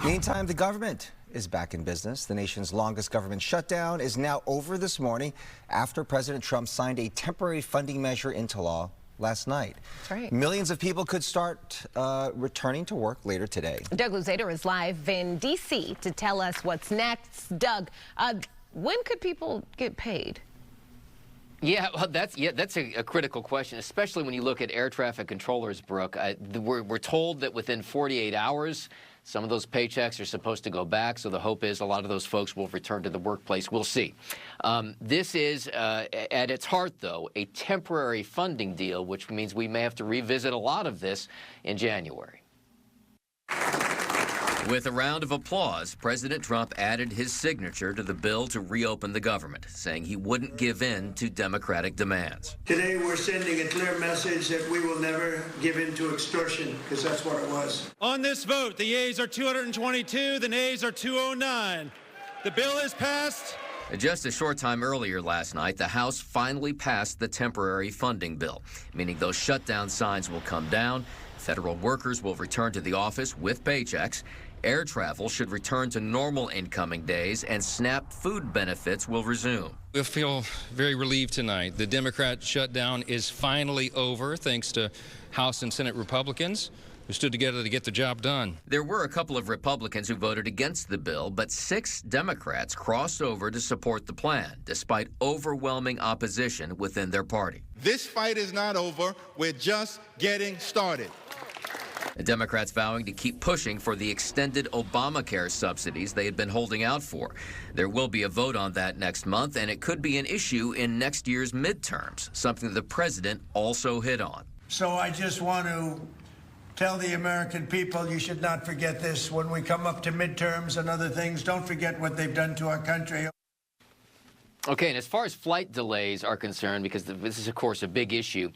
Meantime, the government is back in business. The nation's longest government shutdown is now over this morning after President Trump signed a temporary funding measure into law last night. That's right. Millions of people could start returning to work later today. Doug Luzader is live in D.C. to tell us what's next. Doug, when could people get paid? Yeah, well, that's a critical question, especially when you look at air traffic controllers, Brooke. We're told that within 48 hours, some of those paychecks are supposed to go back, so the hope is a lot of those folks will return to the workplace. We'll see. This is, at its heart, though, a temporary funding deal, which means we may have to revisit a lot of this in January. With a round of applause, President Trump added his signature to the bill to reopen the government, saying he wouldn't give in to Democratic demands. Today we're sending a clear message that we will never give in to extortion, because that's what it was. On this vote, the yeas are 222, the nays are 209. The bill is passed. Just a short time earlier last night, the House finally passed the temporary funding bill, meaning those shutdown signs will come down, federal workers will return to the office with paychecks, air travel should return to normal incoming days, and SNAP food benefits will resume. We feel very relieved tonight. The Democrat shutdown is finally over, thanks to House and Senate Republicans who stood together to get the job done. There were a couple of Republicans who voted against the bill, but 6 Democrats crossed over to support the plan, despite overwhelming opposition within their party. This fight is not over. We're just getting started. The Democrats vowing to keep pushing for the extended Obamacare subsidies they had been holding out for. There will be a vote on that next month, and it could be an issue in next year's midterms, something the president also hit on. So I just want to tell the American people, you should not forget this when we come up to midterms and other things. Don't forget what they've done to our country. Okay, and as far as flight delays are concerned, because this is, of course, a big issue,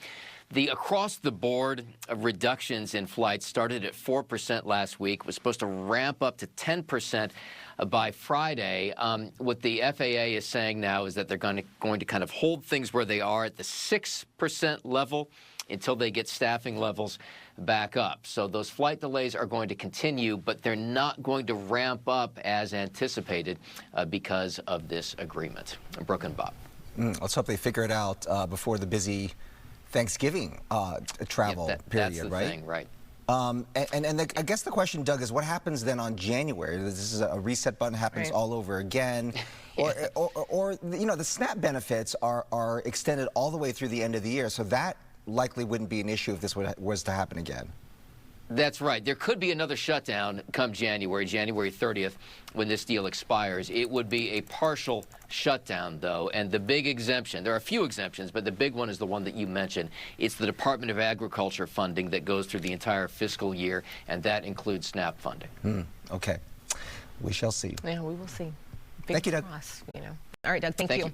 the across-the-board reductions in flights started at 4% last week, was supposed to ramp up to 10% by Friday. What the FAA is saying now is that they're going to kind of hold things where they are at the 6% level until they get staffing levels back up. So those flight delays are going to continue, but they're not going to ramp up as anticipated because of this agreement. Brooke and Bob. Let's hope they figure it out before the busy Thanksgiving travel period, that's the right? thing, right. I guess the question, Doug, is what happens then on January? This is a reset button, happens all over again. Or you know, the SNAP benefits are extended all the way through the end of the year, so that likely wouldn't be an issue if this was to happen again. That's right. There could be another shutdown come January 30th, when this deal expires. It would be a partial shutdown, though, and the big exemption, there are a few exemptions, but the big one is the one that you mentioned. It's the Department of Agriculture funding that goes through the entire fiscal year, and that includes SNAP funding. Okay. We shall see. Yeah, we will see. Big Thank you, Doug. cross, you know. All right, Doug, thank you.